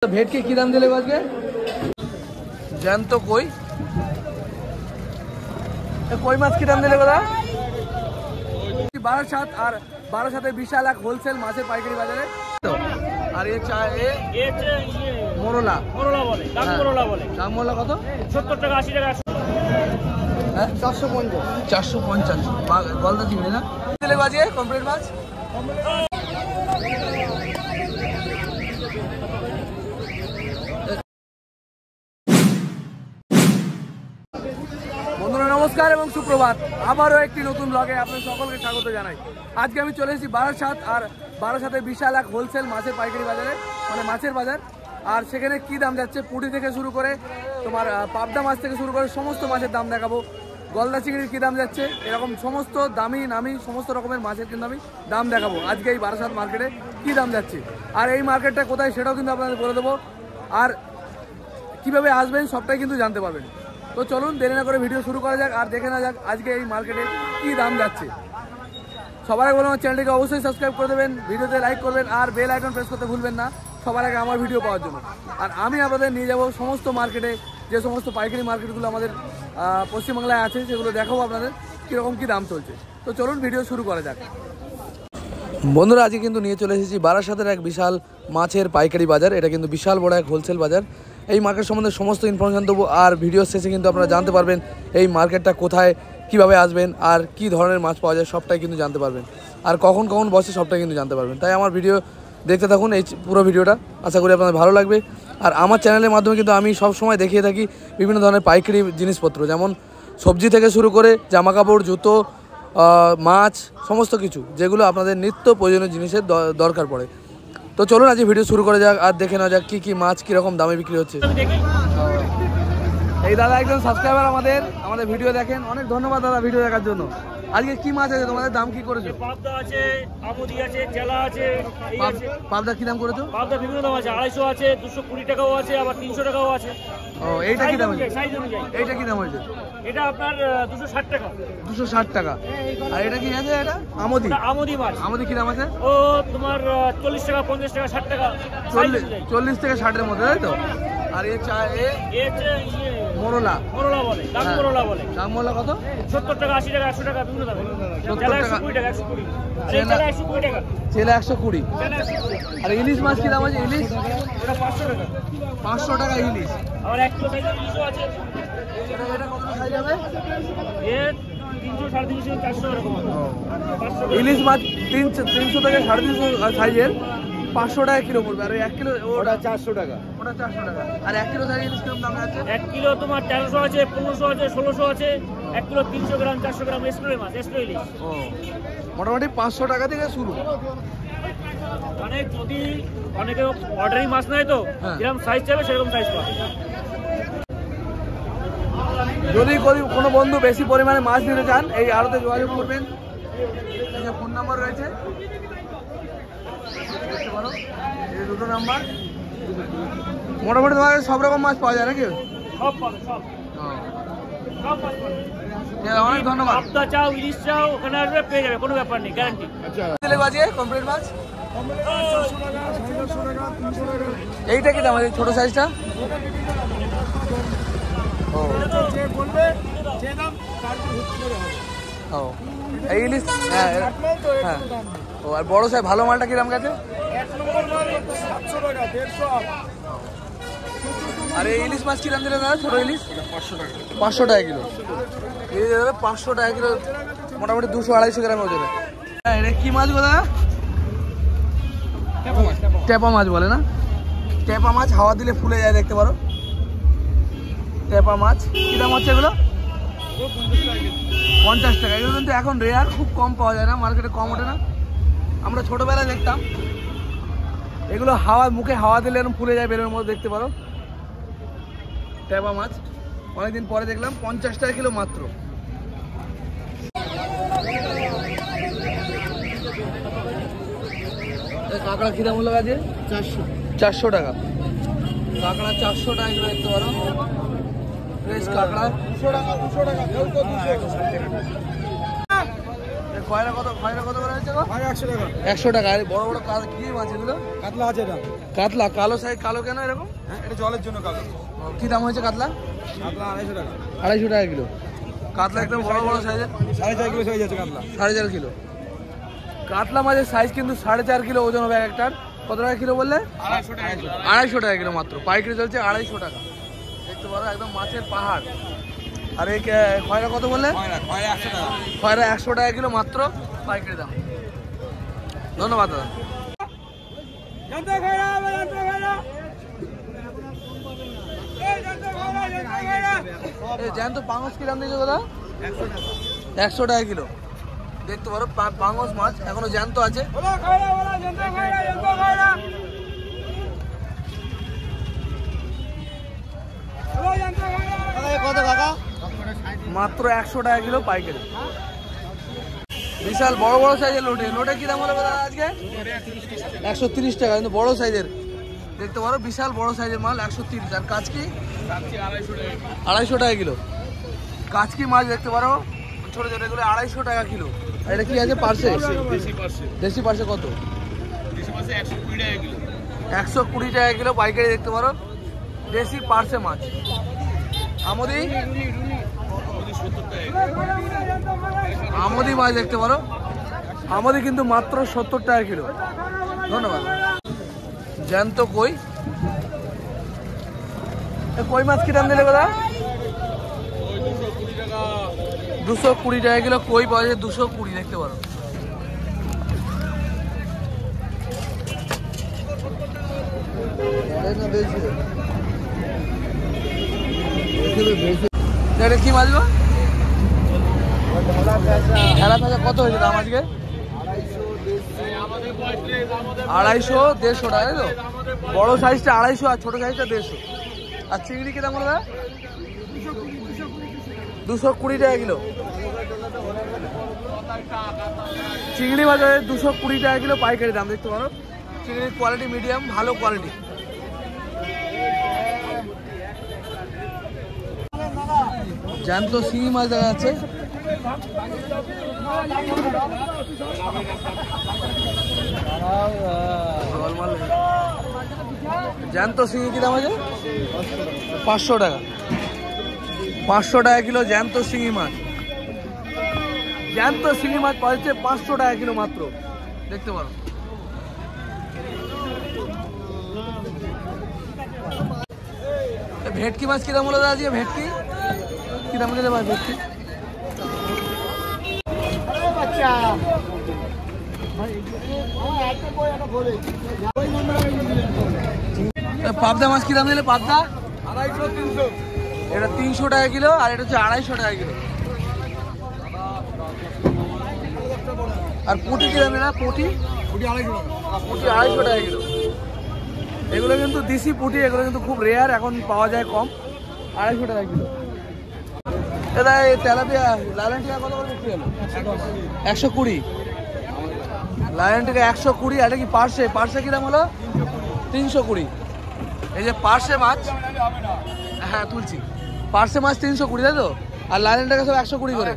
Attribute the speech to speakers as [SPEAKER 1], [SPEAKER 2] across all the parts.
[SPEAKER 1] भेट के की दाम दिले আজকে জ্যান্ত কই কই মাছ কি দাম দিলে দাদা 12/7 আর 12/7 বিশাল এক হোলসেল মাছের পাইকারি বাজারে আর এই চা এ মোরলা বলে দাম মোরলা বলে দাম মোরলা কত 70 টাকা 80 টাকা হ্যাঁ 450 গলদা চিংড়ি না দিলে বাজে কমপ্লিট মাছ বন্ধুরা নমস্কার এবং সুপ্রভাত আবারও একটি নতুন ব্লগে আপনাদের সকলকে স্বাগত জানাই। আজকে আমি চলে এসেছি 12/7 আর 12/7 বিশাল এক হোলসেল মাছের পাইকারি বাজারে মানে মাছের বাজার। আর সেখানে কি দাম যাচ্ছে পুঁটি থেকে শুরু করে তোমার পাবদা মাছ থেকে শুরু করে সমস্ত মাছের দাম দেখাবো। গলদা চিংড়ির কী দাম যাচ্ছে এরকম সমস্ত দামি নামি সমস্ত রকমের মাছের কিন্তু আমি দাম দেখাবো আজকে এই 12/7 মার্কেটে কী দাম যাচ্ছে আর এই মার্কেটটা কোথায় সেটাও কিন্তু আপনাদের বলে দেবো আর কীভাবে আসবেন সবটাই কিন্তু জানতে পারবেন। তো চলুন দেরি না করে ভিডিও শুরু করা যাক আর দেখে না যাক আজকে এই মার্কেটে কী দাম যাচ্ছে। সবার আগে বলুন আমার চ্যানেলটিকে অবশ্যই সাবস্ক্রাইব করে দেবেন, ভিডিওতে লাইক করবেন আর বেল আইকন প্রেস করতে ভুলবেন না সবার আগে আমার ভিডিও পাওয়ার জন্য। আর আমি আপনাদের নিয়ে যাব সমস্ত মার্কেটে যে সমস্ত পাইকারি মার্কেটগুলো আমাদের পশ্চিমবাংলায় আছে সেগুলো দেখাবো আপনাদের কীরকম কী দাম চলছে। তো চলুন ভিডিও শুরু করা যাক। বন্ধুরা আজকে কিন্তু নিয়ে চলে এসেছি 12/7 এক বিশাল মাছের পাইকারি বাজার। এটা কিন্তু বিশাল বড় এক হোলসেল বাজার। এই মার্কেট সম্বন্ধে সমস্ত ইনফরমেশান দেবো আর ভিডিওর শেষে কিন্তু আপনারা জানতে পারবেন এই মার্কেটটা কোথায় কীভাবে আসবেন আর কী ধরনের মাছ পাওয়া যায় সবটাই কিন্তু জানতে পারবেন আর কখন কখন বসে সবটাই কিন্তু জানতে পারবেন। তাই আমার ভিডিও দেখতে থাকুন এই পুরো ভিডিওটা, আশা করি আপনাদের ভালো লাগবে। আর আমার চ্যানেলের মাধ্যমে কিন্তু আমি সব সময় দেখিয়ে থাকি বিভিন্ন ধরনের পাইকারি জিনিসপত্র, যেমন সবজি থেকে শুরু করে জামা কাপড় জুতো মাছ সমস্ত কিছু যেগুলো আপনাদের নিত্য প্রয়োজনীয় জিনিসের দরকার পড়ে। তো চলুন আজকে ভিডিও শুরু করা যাক আর দেখে নেওয়া যাক কী কী মাছ কীরকম দামে বিক্রি হচ্ছে। এই দাদা একজন সাবস্ক্রাইবার আমাদের ভিডিও দেখেন, অনেক ধন্যবাদ দাদা ভিডিও দেখার জন্য। আজকে কি মাছ আছে তোমাদের, দাম কি করেছো?
[SPEAKER 2] পাবদা আছে, আমুদি আছে, চেলা আছে।
[SPEAKER 1] পাবদা কি দাম করেছো?
[SPEAKER 2] পাবদা বিভিন্ন দাম আছে, 250 আছে, 220 টাকাও আছে, আবার 300 টাকাও আছে।
[SPEAKER 1] ও এইটা কি দাম আছে?
[SPEAKER 2] সাইজ অনুযায়ী।
[SPEAKER 1] এইটা কি দাম হয়েছে?
[SPEAKER 2] এটা আপনার 260 টাকা।
[SPEAKER 1] 260 টাকা। আর এটা কি আছে? এটা আমুদি।
[SPEAKER 2] আমুদি মাছ।
[SPEAKER 1] আমুদি কি দাম আছে?
[SPEAKER 2] ও তোমার 40 টাকা, 50 টাকা, 60 টাকা।
[SPEAKER 1] 40 থেকে 60 এর মধ্যে, তাই তো? আর এই চা মোরলা
[SPEAKER 2] বলে দাম মোরলা বলে
[SPEAKER 1] দাম মোরলা কত?
[SPEAKER 2] 70 টাকা, 80 টাকা, 100 টাকা বিভিন্ন দামে।
[SPEAKER 1] 70 টাকা,
[SPEAKER 2] 120 টাকা, 120। চেলা 120 টাকা।
[SPEAKER 1] চেলা 120। আর ইলিশ মাছ কি দাম আছে? ইলিশ
[SPEAKER 2] এটা 500 টাকা।
[SPEAKER 1] 500 টাকা ইলিশ।
[SPEAKER 2] আর 1 কিলো সাইজের ইলিশও আছে।
[SPEAKER 1] এটা কত সাইজ হবে?
[SPEAKER 2] এ 300, 350, 400 এরকম আছে।
[SPEAKER 1] ইলিশ মাছ 300 থেকে 350 সাইজের 500 টাকা কিলো পড়বে। আর 1 কিলো ওটা 400 টাকা। ওটা 400 টাকা। আর 1 কিলো সাইজ ইলিশ কিরকম দাম আছে?
[SPEAKER 2] 1 কিলো তোমার 1300 আছে, 1500 আছে, 1600 আছে। 1 কিলো 300 গ্রাম, 400 গ্রাম এসপ্রে মাছ, এসপ্রে ইলিশ।
[SPEAKER 1] ও মোটামুটি 500 টাকা থেকে শুরু।
[SPEAKER 2] মানে যদি অনেকে অর্ডারি মাছ নেয় তো যেরকম সাইজ চাইবে সেরকম সাইজ পাবে।
[SPEAKER 1] যদি কোনো বন্ধু বেশি পরিমাণে মাছ নিতে চান এই আড়তে যোগাযোগ করবেন, এই যে ফোন নাম্বার রয়েছে দেখতে পারো, এই দুটো নাম্বার। মোটামুটি তোমার সব রকম মাছ পাওয়া যায় নাকি?
[SPEAKER 2] সব পাবে, সব মাছ পাবে।
[SPEAKER 1] অনেক ধন্যবাদ।
[SPEAKER 2] পাবদা চাও, ইলিশ চাও, ওখানে আসবে পেয়ে যাবে, কোনো ব্যাপার নেই, গ্যারান্টি।
[SPEAKER 1] দিলে বাজিয়ে কমপ্লিট মাছ এইটা কি দাম আছে ছোট সাইজটা? ও এই ইলিশ হ্যাঁ হ্যাঁ। ও আর বড় সাইজ ভালো মালটা কিরম গেছে? আর এই ইলিশ মাছ কিরম দিলে দাদা ছোট ইলিশ? 500 টাকা কিলো। এই দাদা 500 টাকা কিলো, মোটামুটি 200-250 গ্রাম ওজনে। হ্যাঁ এটা কি মাছ গো দাদা? ট্যাপা মাছ বলে না? ট্যাপা মাছ হাওয়া দিলে ফুলে যায় দেখতে পারো। ট্যাপা মাছ কি দাম হচ্ছে এগুলো? 50 টাকা। এগুলো কিন্তু এখন রেয়ার, খুব কম পাওয়া যায় না, মার্কেটে কম ওঠে না। আমরা ছোটোবেলায় দেখতাম এগুলো মুখে হাওয়া দিলে এরকম ফুলে যায় বেরোর মধ্যে দেখতে পারো। ট্যাপা মাছ অনেকদিন পরে দেখলাম 50 টাকা কিলো মাত্র। কাঁকড়া কি দাম হলো আজকে? 400 টাকা। কাঁকড়া 400 টাকা কিলো দেখতে পারো। ফ্রেশ কাঁকড়া 200 টাকা। খয়রা কত করে হচ্ছে গো?
[SPEAKER 3] 100 টাকা।
[SPEAKER 1] 100 টাকা। আর বড় বড় কি মাছ এগুলো?
[SPEAKER 3] কাতলা আছে এটা।
[SPEAKER 1] কাতলা কালো সাইজ, কালো কেন এরকম?
[SPEAKER 3] হ্যাঁ, এটা জলের জন্য কালো।
[SPEAKER 1] কি দাম হয়েছে কাতলা?
[SPEAKER 3] কাতলা 250 টাকা।
[SPEAKER 1] 250 টাকা কিলো। কাতলা একদম বড় বড় সাইজের,
[SPEAKER 3] 4.5 কিলো সাইজ আছে কাতলা।
[SPEAKER 1] 4.5 কিলো। কাতলা মাছের সাইজ কিন্তু 4.5 কিলো ওজন হবে একটার। কত টাকা কিলো বললে?
[SPEAKER 3] 250 টাকা কিলো।
[SPEAKER 1] 250 টাকা কিলো মাত্র। পাইকারি চলছে 250 টাকা। দেখতে পারো একদম মাছের পাহাড়। আর এই খয়রা কত বললে?
[SPEAKER 3] খয়রা 100 টাকা।
[SPEAKER 1] খয়রা 100 টাকা কিলো মাত্র, পাইকারি দাম। ধন্যবাদ দাদা। জ্যান্ত পাঙস কি দাম দিয়েছে দাদা? 100 টাকা কিলো। দেখতে পারো পাঙস মাছ এখনো জ্যান্ত আছে।
[SPEAKER 3] কত কাকা?
[SPEAKER 1] মাত্র 100 টাকা কিলো পাইকারি। বিশাল বড় বড় সাইজের লোটে। লোটে কি দাম হলো দাদা আজকে? 130 টাকা, কিন্তু বড় সাইজের। দেখতে পারো বিশাল বড় সাইজের মাল 130। আর কাচকি 250 টাকা কিলো। কাচকি মাছ দেখতে পারো ছোট ছোট, এগুলো 250 টাকা কিলো। আর এটা কি আছে? পার্সে। দেশি পার্সে কত? 120 টাকা কিলো পাইকারি। দেখতে পারো দেশি পার্সে মাছ। আমদি আমদি মাছ দেখতে পারো। আমদি কিন্তু মাত্র 70 টাকা কিলো। ধন্যবাদ। জ্যান্ত কই। কই মাছ কি দাম দিলে কথা? 220 টাকা কিলো কই পাওয়া যায়। 220 দেখতে পারো। কি মাছ গো? ঢেলা ভাজা কত হয়েছে দাম আজকে? 250, 150 টাকা, তাই তো? বড় সাইজটা 250 আর ছোট সাইজটা 150। আর চিংড়ি কি দাম বলো? 220 টাকা কিলো। চিংড়ি বাজারে 220 টাকা কিলো পাইকারি দাম। দেখতে পারো চিংড়ির কোয়ালিটি মিডিয়াম, ভালো কোয়ালিটি। জ্যান্ত শিঙি মাছ দেখা যাচ্ছে। জ্যান্ত শিঙি কি দাম আছে? 500 টাকা। 500 টাকা কিলো জ্যান্ত শিঙি মাছ। জ্যান্ত শিঙি মাছ পাচ্ছে 500 টাকা কিলো মাত্র। দেখতে পারো। ভেটকি মাছ কি দাম হলো দাদা আজকে? ভেটকি কি দাম দিলে ভাই? ভেটকি পাবদা মাছ কি দাম দিলে? পাবদা
[SPEAKER 3] 250, 300।
[SPEAKER 1] এটা 300 টাকা কিলো। আর এটা হচ্ছে 250 টাকা কিলো। আর পুঁটি কি দাম? না পুঁটি
[SPEAKER 3] 250 টাকা।
[SPEAKER 1] পুঁটি 250 টাকা কিলো। এগুলো কিন্তু দেশি পুঁটি, এগুলো কিন্তু খুব রেয়ার, এখন পাওয়া যায় কম। 250 টাকা কিলো। দাদা এই তেলাপিয়া লায়ন টিকা কত করে বিক্রি হলো? 120। লায়ন টিকা 120। এটা কি পার্সে? পার্সে কি দাম হলো? 320। এই যে পার্সে মাছ, হ্যাঁ তুলছি। পার্সে মাছ 320, তাই তো? আর লায়ন টিকা সব 120 করে।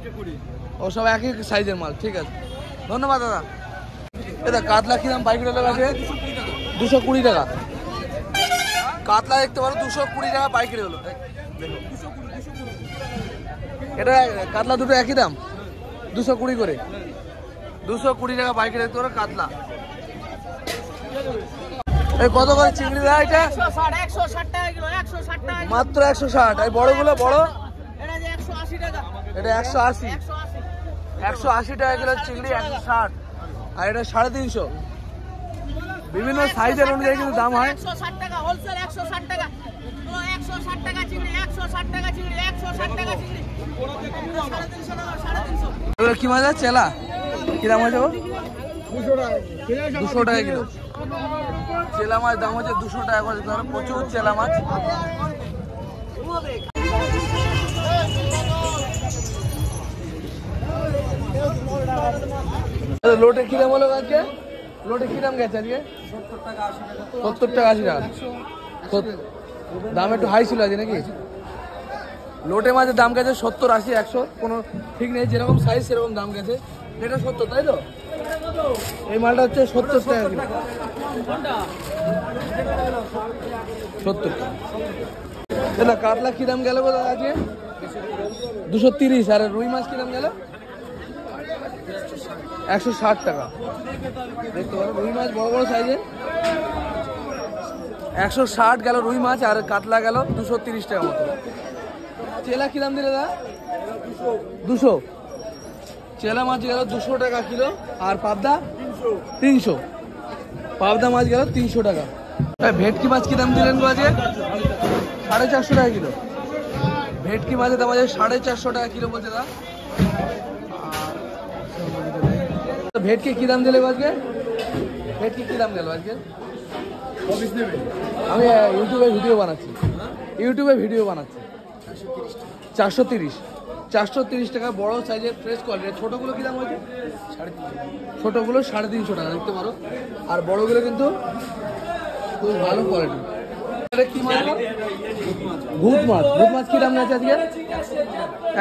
[SPEAKER 1] ও সব একই সাইজের মাল। ঠিক আছে, ধন্যবাদ দাদা। এটা কাতলা কি দাম পাইকারি আছে? 220 টাকা। কাতলা দেখতে পারো 220 টাকা পাইকারি হলো। এটা কাতলা দুটো একই দাম, 220 করে। 220 টাকা পাইকারি দেখতে পারো কাতলা। এই কত করে চিংড়ি দা? এটা
[SPEAKER 4] 160 টাকা কিলো। 160 টাকা
[SPEAKER 1] মাত্র 160। এই বড়গুলো বড়?
[SPEAKER 4] এটা 180 টাকা।
[SPEAKER 1] এটা 180। 180 টাকা কিলো চিংড়ি, 160। আর এটা 350। বিভিন্ন সাইজের অনুযায়ী কিন্তু দাম হয়।
[SPEAKER 4] 160 টাকা হোলসেল। 160 টাকা। 160 টাকা চিংড়ি। 160 টাকা চিংড়ি। 160 টাকা চিংড়ি। 350 টাকা। 350।
[SPEAKER 1] এগুলো কি মাছ? চেলা কি দাম হয়েছে?
[SPEAKER 3] 200 টাকা।
[SPEAKER 1] 200 টাকা কিলো। চেলা মাছ দাম হচ্ছে 200 টাকা করে। প্রচুর চেলা মাছ। লোটে কি দাম হলো আজকে? লোটে কি দাম গেছে আজকে? 70 টাকা 80 টাকা। দাম একটু হাই ছিল আজকে নাকি? লোটে মাছের দাম গেছে 70, 80, 100, কোনো ঠিক নেই, যেরকম সাইজ সেরকম দাম গেছে। এটা 70, তাই তো? এই মালটা হচ্ছে 70 টাকা কিলো। 70 টাকা। এটা কাতলা কি দাম গেল দাদা আজকে? 230। আর রুই মাছ কি দাম গেল? 160 টাকা। দেখতে পারো রুই মাছ বড় বড় সাইজের 160 গেল রুই মাছ, আর কাতলা গেল 230 টাকা মতো। চেলা কি দাম দিলে দাদা? 200। চেলা মাছ গেল 200 টাকা কিলো। আর পাবদা 300। পাবদা মাছ গেল 300 টাকা। ভেটকি মাছ কি দাম দিলেন গো আজকে? 450 টাকা কিলো। ভেটকি মাছের দাম আছে 450 টাকা কিলো বলছে দাদা। ভেটকি কি দাম দিলে আজকে? ভেটকি কি দাম গেল আজকে? আমি ইউটিউবে ভিডিও বানাচ্ছি, 430 টাকা বড় সাইজের ফ্রেশ কোয়ালিটি। ছোটগুলো কি দাম হয়েছে? ছোটগুলো 350 টাকা, দেখতে পারো। আর বড়গুলো কিন্তু খুব ভালো কোয়ালিটি। কি মাছ? ভূত মাছ। ভূত মাছ কি দাম আছে আজকে?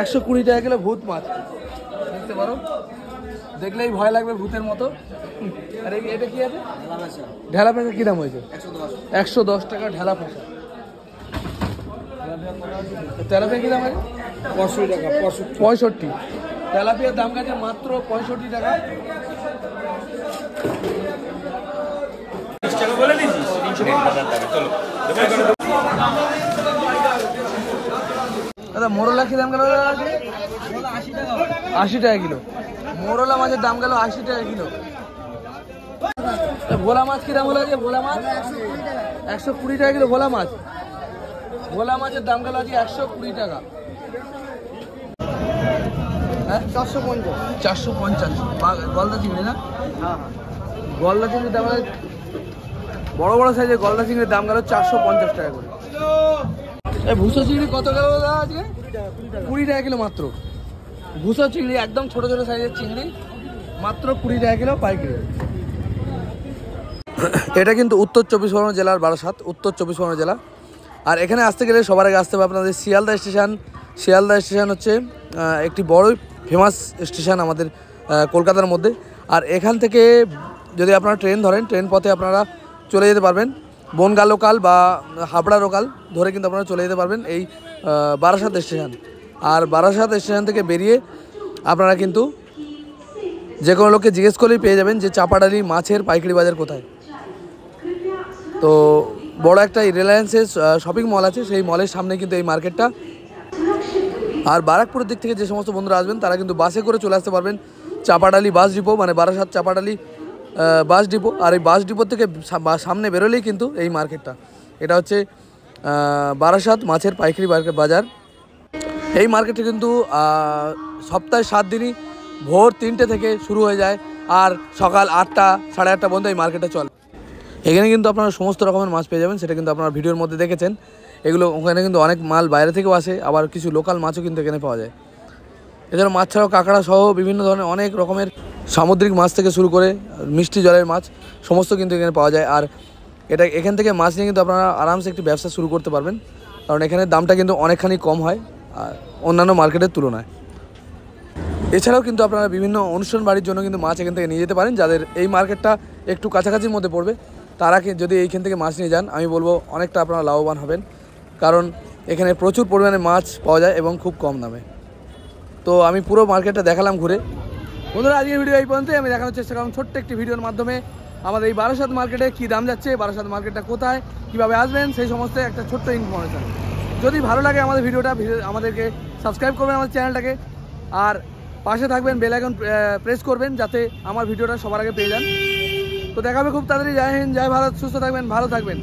[SPEAKER 1] 120 টাকা কিলো ভূত মাছ, দেখতে পারো। দেখলেই ভয় লাগবে ভূতের মতো। আর এটা কি আছে? ঢেলা পেঁচা কি দাম হয়েছে? 110 টাকা ঢেলা পেঁচা। তেলাপিয়া কি দাম আছে? 65 টাকা। 65। তেলাপিয়ার দাম গেছে মাত্র 65 টাকা। দাদা মোরলা কি দাম গেল? 80 টাকা কিলো। মোরলা মাছের দাম গেল 80 টাকা কিলো। ভোলা মাছ কি দাম হলো আজকে? ভোলা মাছ 120 টাকা কিলো। ভোলা মাছ, ভোলা মাছের দাম গেল আজকে 120 টাকা। 450। গলদা চিংড়ি না? গলদা চিংড়ির দাম বড় বড় সাইজের গলদা চিংড়ির দাম গেল 450 টাকা করে। ভুসো চিংড়ি কত গেল আজকে? 20 টাকা কিলো মাত্র। ভুসো চিংড়ি একদম ছোট ছোট সাইজের চিংড়ি, মাত্র 20 টাকা কিলো পাইকারি। এটা কিন্তু উত্তর 24 পরগনা জেলার বারাসাত, উত্তর 24 পরগনা জেলা। আর এখানে আসতে গেলে সবার আগে আসতে হবে আপনাদের শিয়ালদা স্টেশন। শিয়ালদা স্টেশন হচ্ছে একটি বড় ফেমাস স্টেশন আমাদের কলকাতার মধ্যে। আর এখান থেকে যদি আপনারা ট্রেন ধরেন, ট্রেন পথে আপনারা চলে যেতে পারবেন বনগাঁ লোকাল বা হাবড়া লোকাল ধরে, কিন্তু আপনারা চলে যেতে পারবেন এই বারাসাত স্টেশন। আর বারাসাত স্টেশন থেকে বেরিয়ে আপনারা কিন্তু যে কোনো লোককে জিজ্ঞেস করলেই পেয়ে যাবেন যে চাপাডালি মাছের পাইকারি বাজার কোথায়। তো বড় একটা রিলায়েন্সের শপিং মল আছে, সেই মলের সামনে কিন্তু এই মার্কেটটা। আর বারাকপুরের দিক থেকে যে সমস্ত বন্ধুরা আসবেন তারা কিন্তু বাসে করে চলে আসতে পারবেন চাপাডালি বাস ডিপো, মানে বারাসাত চাপাডালি বাস ডিপো। আর এই বাস ডিপো থেকে সামনে বেরোলেই কিন্তু এই মার্কেটটা। এটা হচ্ছে বারাসাত মাছের পাইকারি বাজার। এই মার্কেটে কিন্তু সপ্তাহে 7 দিনই ভোর 3টে থেকে শুরু হয়ে যায়, আর সকাল 8টা, 8:30 পর্যন্ত এই মার্কেটে চলে। এখানে কিন্তু আপনারা সমস্ত রকমের মাছ পেয়ে যাবেন, সেটা কিন্তু আপনারা ভিডিওর মধ্যে দেখেছেন। এগুলো ওখানে কিন্তু অনেক মাল বাইরে থেকেও আসে, আবার কিছু লোকাল মাছও কিন্তু এখানে পাওয়া যায়। এছাড়া মাছ ছাড়াও কাঁকড়া সহ বিভিন্ন ধরনের অনেক রকমের সামুদ্রিক মাছ থেকে শুরু করে মিষ্টি জলের মাছ সমস্ত কিন্তু এখানে পাওয়া যায়। আর এখান থেকে মাছ নিয়ে কিন্তু আপনারা আরামসে একটি ব্যবসা শুরু করতে পারবেন, কারণ এখানে দামটা কিন্তু অনেকখানি কম হয় আর অন্যান্য মার্কেটের তুলনায়। এছাড়াও কিন্তু আপনারা বিভিন্ন অনুষ্ঠান বাড়ির জন্য কিন্তু মাছ এখান থেকে নিয়ে যেতে পারেন। যাদের এই মার্কেটটা একটু কাছাকাছির মধ্যে পড়বে তারা যদি এইখান থেকে মাছ নিয়ে যান, আমি বলবো অনেকটা আপনারা লাভবান হবেন, কারণ এখানে প্রচুর পরিমাণে মাছ পাওয়া যায় এবং খুব কম দামে। তো আমি পুরো মার্কেটটা দেখালাম ঘুরে। বন্ধুরা আজকের ভিডিও এই পর্যন্তই। আমি দেখানোর চেষ্টা করলাম ছোট্ট একটি ভিডিওর মাধ্যমে আমাদের এই বারাসাত মার্কেটে কী দাম যাচ্ছে, বারাসাত মার্কেটটা কোথায়, কীভাবে আসবেন, সেই সমস্ত একটা ছোট্ট ইনফরমেশান। যদি ভালো লাগে আমাদের ভিডিওটা আমাদেরকে সাবস্ক্রাইব করবেন আমাদের চ্যানেলটাকে, আর পাশে থাকবেন, বেল আইকন প্রেস করবেন যাতে আমার ভিডিওটা সবার আগে পেয়ে যান। তো দেখা হবে খুব তাড়াতাড়ি। জয় হিন্দ, জয় ভারত, সুস্থ থাকবেন, ভালো থাকবেন।